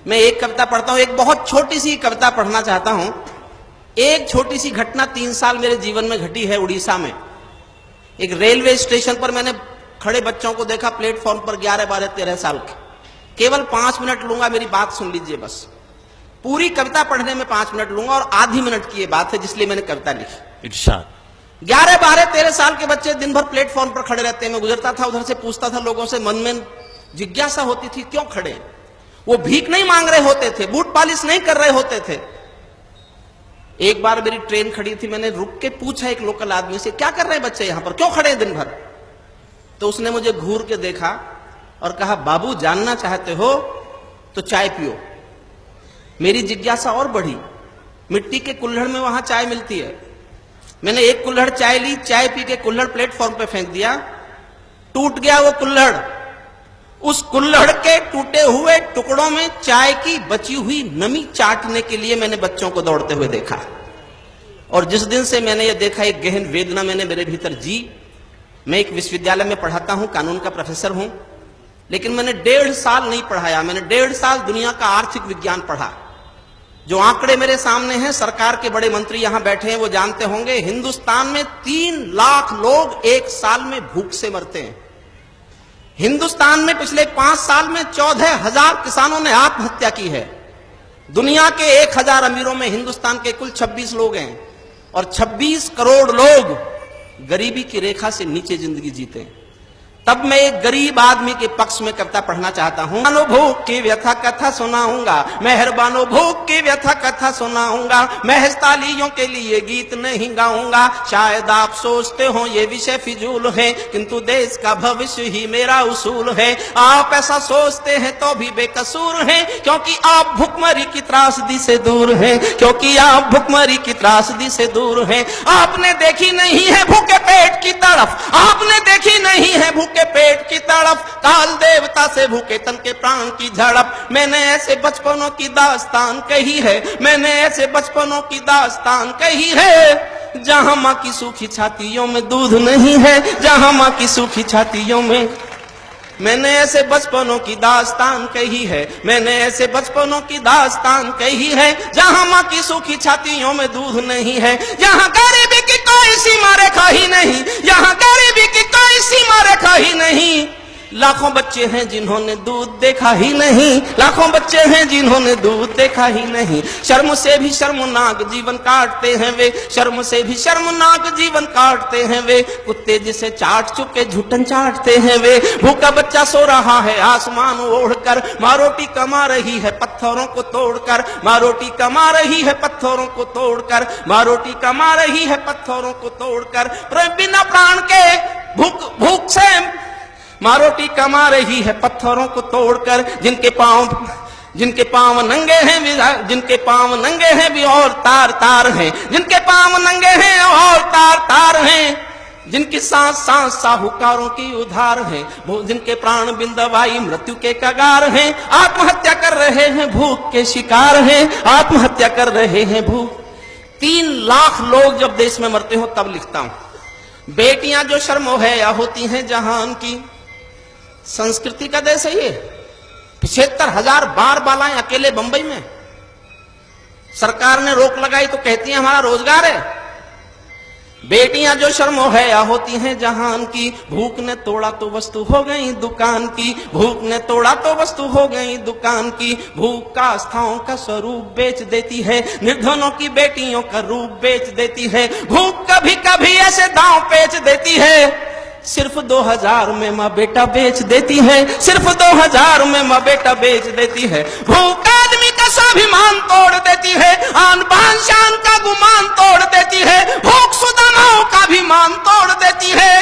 मैं एक कविता पढ़ता हूं, एक बहुत छोटी सी कविता पढ़ना चाहता हूं। एक छोटी सी घटना 3 साल मेरे जीवन में घटी है उड़ीसा में। एक रेलवे स्टेशन पर मैंने खड़े बच्चों को देखा, प्लेटफॉर्म पर 11, 12, 13 साल के। केवल 5 मिनट लूंगा, मेरी बात सुन लीजिए बस। पूरी कविता पढ़ने में 5 मिनट लूंगा और आधी मिनट की ये बात है जिसलिए मैंने कविता लिखी। इरशाद। 11, 12, 13 साल के बच्चे दिन भर प्लेटफॉर्म पर खड़े रहते हैं। मैं गुजरता था, उधर से पूछता था लोगों से, मन में जिज्ञासा होती थी क्यों खड़े। वो भीख नहीं मांग रहे होते थे, बूट पॉलिश नहीं कर रहे होते थे। एक बार मेरी ट्रेन खड़ी थी, मैंने रुक के पूछा एक लोकल आदमी से, क्या कर रहे हैं बच्चे यहां पर, क्यों खड़े हैं दिन भर। तो उसने मुझे घूर के देखा और कहा, बाबू जानना चाहते हो तो चाय पियो। मेरी जिज्ञासा और बढ़ी। मिट्टी के कुल्हड़ में वहां चाय मिलती है। मैंने एक कुल्हड़ चाय ली, चाय पी के कुल्हड़ प्लेटफॉर्म पे फेंक दिया। टूट गया वो कुल्हड़। उस कुल्हड़ के टूटे हुए टुकड़ों में चाय की बची हुई नमी चाटने के लिए मैंने बच्चों को दौड़ते हुए देखा। और जिस दिन से मैंने ये देखा, एक गहन वेदना मैंने मेरे भीतर जी। मैं एक विश्वविद्यालय में पढ़ाता हूं, कानून का प्रोफेसर हूं, लेकिन मैंने 1.5 साल नहीं पढ़ाया। मैंने 1.5 साल दुनिया का आर्थिक विज्ञान पढ़ा। जो आंकड़े मेरे सामने हैं, सरकार के बड़े मंत्री यहां बैठे हैं, वो जानते होंगे, हिंदुस्तान में 3 लाख लोग एक साल में भूख से मरते हैं। हिंदुस्तान में पिछले 5 साल में 14,000 किसानों ने आत्महत्या की है। दुनिया के 1,000 अमीरों में हिंदुस्तान के कुल 26 लोग हैं और 26 करोड़ लोग गरीबी की रेखा से नीचे जिंदगी जीते हैं। तब मैं एक गरीब आदमी के पक्ष में कविता पढ़ना चाहता हूं। भूख की व्यथा कथा सुनाऊंगा, मेहरबानो भूख की व्यथा कथा सुनाऊंगा, महज तालियों के लिए गीत नहीं गाऊंगा। शायद आप सोचते हो ये विषय फिजूल है, किंतु देश का भविष्य ही मेरा उसूल है। आप ऐसा सोचते हैं तो भी बेकसूर हैं, क्योंकि आप भुखमरी की त्रासदी से दूर हैं, क्योंकि आप भुखमरी की त्रासदी से दूर हैं। आपने देखी नहीं है भूखे पेट की तड़फ, आपने देखी नहीं है भूखे पेट की तड़फ, काल देवता से भूखे तन के प्राण की झड़प। मैंने ऐसे बचपनों की दास्तान कही है, मैंने ऐसे बचपनों की दास्तान कही है, जहां मां की सूखी छातियों में दूध नहीं है, जहां मां की सूखी छातियों में। मैंने ऐसे बचपनों की दास्तान कही है, मैंने ऐसे बचपनों की दास्तान कही है, जहां मां की सूखी छातियों में दूध नहीं है, जहां गरीबी की कोई सीमा रेखा ही नहीं, जहां गरीबी की कोई सीमा रेखा ही नहीं। लाखों बच्चे हैं जिन्होंने दूध देखा ही नहीं, लाखों बच्चे हैं जिन्होंने दूध देखा ही नहीं। शर्म से भी शर्मनाक जीवन काटते हैं वे, शर्म से भी शर्मनाक जीवन काटते हैं वे। कुत्ते जिसे चाट चुके झुटन चाटते हैं वे। भूखा बच्चा सो रहा है आसमान ओढ़कर, माँ रोटी कमा रही है पत्थरों को तोड़कर, माँ रोटी कमा रही है पत्थरों को तोड़कर, माँ रोटी कमा रही है पत्थरों को तोड़कर। बिना प्राण के भूख से माँ रोटी कमा रही है पत्थरों को तोड़कर। जिनके पांव नंगे हैं, जिनके पांव नंगे हैं भी और तार तार हैं, जिनके पांव नंगे हैं और तार तार हैं। जिनकी सांस सांस साहूकारों की उधार है, जिनके प्राण बिन दवाई मृत्यु के कगार हैं। आत्महत्या कर रहे हैं, भूख के शिकार हैं, आत्महत्या कर रहे हैं भूख। 3 लाख लोग जब देश में मरते हो तब लिखता हूं। बेटियां जो शर्मो है या होती हैं जहान की, संस्कृति का देश है ये। 75,000 बार बालाएं अकेले बंबई में। सरकार ने रोक लगाई तो कहती है हमारा रोजगार है। बेटियां जो शर्मो है या होती हैं जहान की, भूख ने तोड़ा तो वस्तु हो गई दुकान की, भूख ने तोड़ा तो वस्तु हो गई दुकान की। भूख का आस्थाओं का स्वरूप बेच देती है, निर्धनों की बेटियों का रूप बेच देती है। भूख कभी कभी ऐसे दांव पेच देती है, सिर्फ 2000 में माँ बेटा बेच देती है, सिर्फ 2000 में माँ बेटा बेच देती है। भूख आदमी का स्वाभिमान तोड़ देती है, आन बान शान का गुमान तोड़ देती है। भूख सुदामाओं का भी मान तोड़ देती है।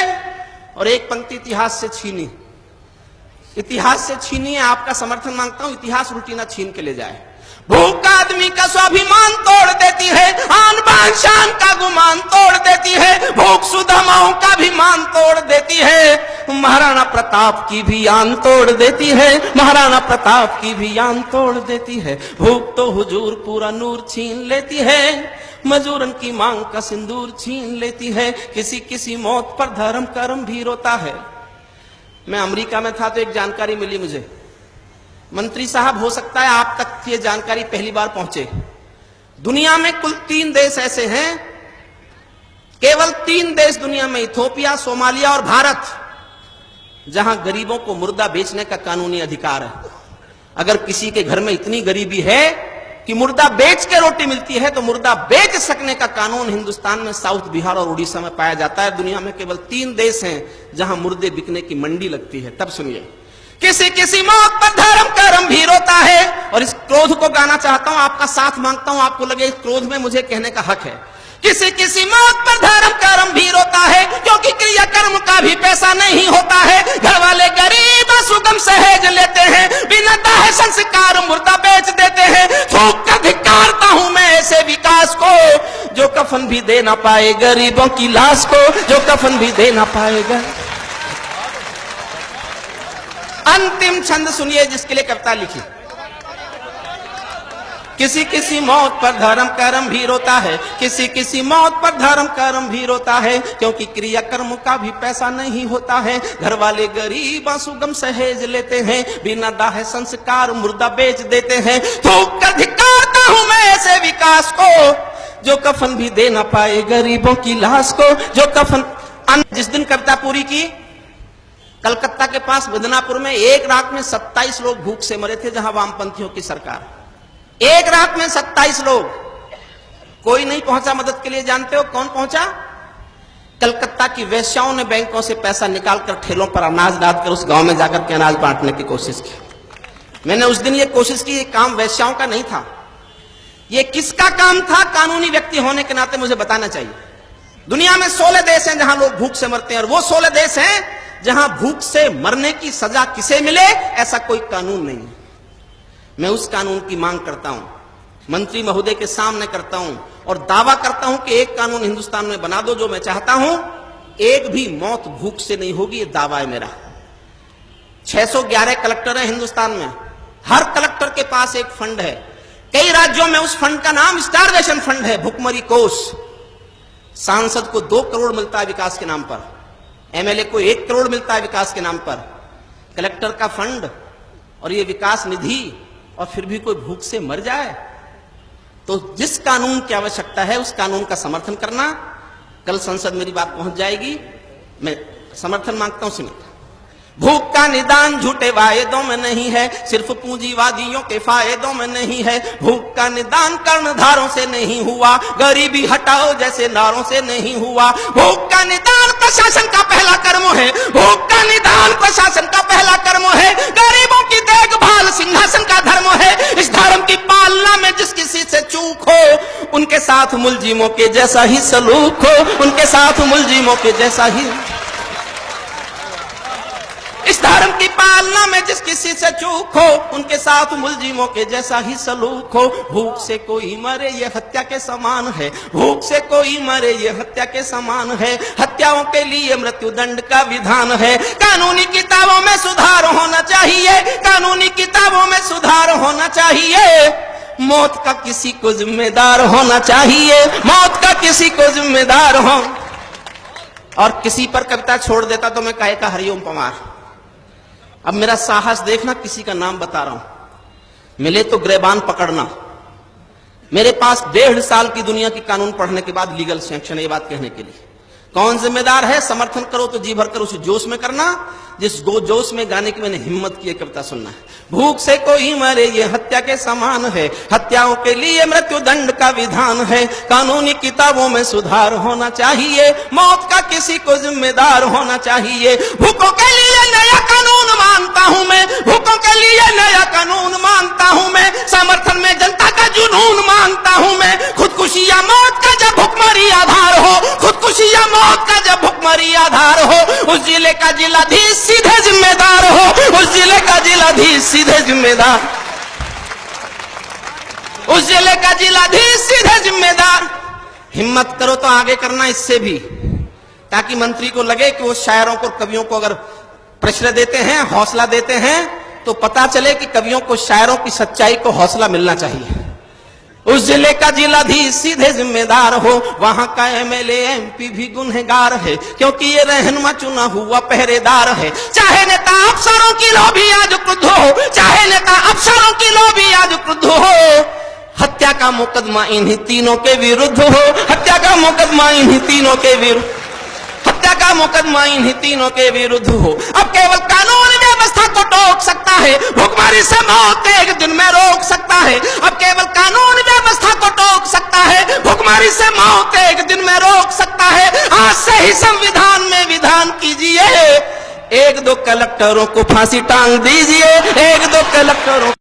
और एक पंक्ति इतिहास से छीनी, इतिहास से छीनी है, आपका समर्थन मांगता हूं, इतिहास उल्टी ना छीन के ले जाए। भूख आदमी का स्वाभिमान तोड़ देती है, आन बान शान का गुमान तोड़ देती है। भूख सुदामाओं का भी मान तोड़ देती है, महाराणा प्रताप की भी आन तोड़ देती है, महाराणा प्रताप की भी आन तोड़ देती है। भूख तो हुजूर पूरा नूर छीन लेती है, मजूरन की मांग का सिंदूर छीन लेती है। किसी किसी मौत पर धर्म कर्म भी रोता है। मैं अमेरिका में था तो एक जानकारी मिली मुझे, मंत्री साहब, हो सकता है आप तक ये जानकारी पहली बार पहुंचे। दुनिया में कुल 3 देश ऐसे हैं, केवल 3 देश दुनिया में, इथियोपिया, सोमालिया और भारत, जहां गरीबों को मुर्दा बेचने का कानूनी अधिकार है। अगर किसी के घर में इतनी गरीबी है कि मुर्दा बेच के रोटी मिलती है, तो मुर्दा बेच सकने का कानून हिंदुस्तान में साउथ, बिहार और उड़ीसा में पाया जाता है। दुनिया में केवल 3 देश हैं जहां मुर्दे बिकने की मंडी लगती है। तब सुनिए, किसी किसी मौत पर धर्म कर्म भी रोता है। और इस क्रोध को गाना चाहता हूं, आपका साथ मांगता हूं, आपको लगे इस क्रोध में मुझे कहने का हक है। किसी किसी मौत पर धर्म कर्म भी रोता है, क्योंकि क्रिया कर्म का भी पैसा नहीं होता है। घर वाले गरीब सुगम सहेज लेते हैं, बिना दाह संस्कार मुर्दा बेच देते हैं। थूक कर धिक्कारता हूं मैं ऐसे विकास को, जो कफन भी दे ना पाए गरीबों की लाश को, जो कफन भी दे ना पाएगा। अंतिम छंद सुनिए जिसके लिए कविता लिखी। किसी किसी मौत पर धर्म कर्म भी रोता है, किसी किसी मौत पर धर्म कर्म भी रोता है, क्योंकि क्रिया कर्म का भी पैसा नहीं होता है। घर वाले गरीब सुगम सहेज लेते हैं, बिना दाह संस्कार मुर्दा बेच देते हैं। थूक कर धिक्कारता हूं मैं ऐसे विकास को, जो कफन भी दे ना पाए गरीबों की लाश को, जो कफन। जिस दिन कविता पूरी की, कलकत्ता के पास मिदनापुर में एक रात में 27 लोग भूख से मरे थे, जहां वामपंथियों की सरकार। एक रात में 27 लोग, कोई नहीं पहुंचा मदद के लिए। जानते हो कौन पहुंचा? कलकत्ता की वेश्याओं ने बैंकों से पैसा निकालकर ठेलों पर अनाज लादकर उस गांव में जाकर के अनाज बांटने की कोशिश की। मैंने उस दिन ये कोशिश की, ये काम वेश्याओं का नहीं था। ये किसका काम था? कानूनी व्यक्ति होने के नाते मुझे बताना चाहिए। दुनिया में 16 देश हैं जहां लोग भूख से मरते हैं, और वो 16 देश हैं जहां भूख से मरने की सजा किसे मिले ऐसा कोई कानून नहीं है। मैं उस कानून की मांग करता हूं, मंत्री महोदय के सामने करता हूं, और दावा करता हूं कि एक कानून हिंदुस्तान में बना दो जो मैं चाहता हूं, एक भी मौत भूख से नहीं होगी। ये दावा है मेरा। 611 कलेक्टर हैं हिंदुस्तान में, हर कलेक्टर के पास एक फंड है। कई राज्यों में उस फंड का नाम स्टारवेशन फंड है, भुखमरी कोष। सांसद को 2 करोड़ मिलता है विकास के नाम पर, एमएलए को 1 करोड़ मिलता है विकास के नाम पर। कलेक्टर का फंड और ये विकास निधि, और फिर भी कोई भूख से मर जाए। तो जिस कानून की आवश्यकता है उस कानून का समर्थन करना। कल संसद मेरी बात पहुंच जाएगी, मैं समर्थन मांगता हूं। सुनिए, भूख का निदान झूठे वायदों में नहीं है, सिर्फ पूंजीवादियों के फायदों में नहीं है। भूख का निदान कर्णधारों से नहीं हुआ, गरीबी हटाओ जैसे नारों से नहीं हुआ। भूख का निदान प्रशासन का पहला कर्म है, भूख का निदान प्रशासन का पहला कर्म है। गरीबों की देखभाल सिंहासन का धर्म है। इस धर्म की पालना में जिस किसी से चूक हो, उनके साथ मुलजिमों के जैसा ही सलूक हो, उनके साथ मुलजिमों के जैसा ही। इस धर्म की पालना में जिस किसी से चूक हो, उनके साथ मुलजिमों के जैसा ही सलूक हो। भूख से कोई मरे ये हत्या के समान है, भूख से कोई मरे ये हत्या के समान है। हत्याओं के लिए मृत्युदंड का विधान है। कानूनी किताबों में सुधार होना चाहिए, कानूनी किताबों में सुधार होना चाहिए। मौत का किसी को जिम्मेदार होना चाहिए, मौत का किसी को जिम्मेदार हो। और किसी पर कविता छोड़ देता तो मैं कहे का हरिओम पवार। अब मेरा साहस देखना, किसी का नाम बता रहा हूं। मिले तो ग्रेबान पकड़ना। मेरे पास 1.5 साल की दुनिया की कानून पढ़ने के बाद लीगल सैंक्शन है ये बात कहने के लिए। कौन जिम्मेदार है? समर्थन करो तो जी भरकर उस जोश में करना जिस जोश में गाने की मैंने हिम्मत की कविता सुनना है। भूख से कोई मरे ये हत्या के समान है, हत्याओं के लिए मृत्युदंड का विधान है। कानूनी किताबों में सुधार होना चाहिए, मौत का किसी को जिम्मेदार होना चाहिए। भूखों के लिए नया कानून मानता हूं मैं, भूखों के लिए नया कानून मानता हूं मैं। समर्थन में जनता का जुनून मानता हूं मैं। खुदकुशी या मौत का जब भुखमरी आधार हो, खुदकुशी या मौत का जब भुखमरी आधार हो, उस जिले का जिलाधीश सीधे जिम्मेदार हो, उस जिले का जिलाधीश सीधे जिम्मेदार, उस जिले का जिलाधीश सीधे जिम्मेदार। हिम्मत करो तो आगे करना इससे भी, ताकि मंत्री को लगे कि वो शायरों को, कवियों को अगर प्रश्रय देते हैं, हौसला देते हैं, तो पता चले कि कवियों को, शायरों की सच्चाई को हौसला मिलना चाहिए। उस जिले का जिलाधीश सीधे जिम्मेदार हो, वहां का एमएलए एमपी भी गुनहगार है, क्योंकि ये रहनुमा चुना हुआ पहरेदार है। चाहे नेता अफसरों की लोभी आज क्रुद्ध हो, चाहे नेता अफसरों की लोभी आज क्रुद्ध हो, हत्या का मुकदमा इन्हीं तीनों के विरुद्ध हो, हत्या का मुकदमा इन्हीं तीनों के विरुद्ध, हत्या का मुकदमा इन्हीं तीनों के विरुद्ध हो। अब केवल कानून व्यवस्था को टोक सकता है, भुखमरी से मौत एक दिन में रोक सकता है। अब केवल कानून व्यवस्था को टोक सकता है, भुखमरी से मौत एक दिन में रोक सकता है। आज से ही संविधान में विधान कीजिए, एक दो कलेक्टरों को फांसी टांग दीजिए, एक दो कलेक्टरों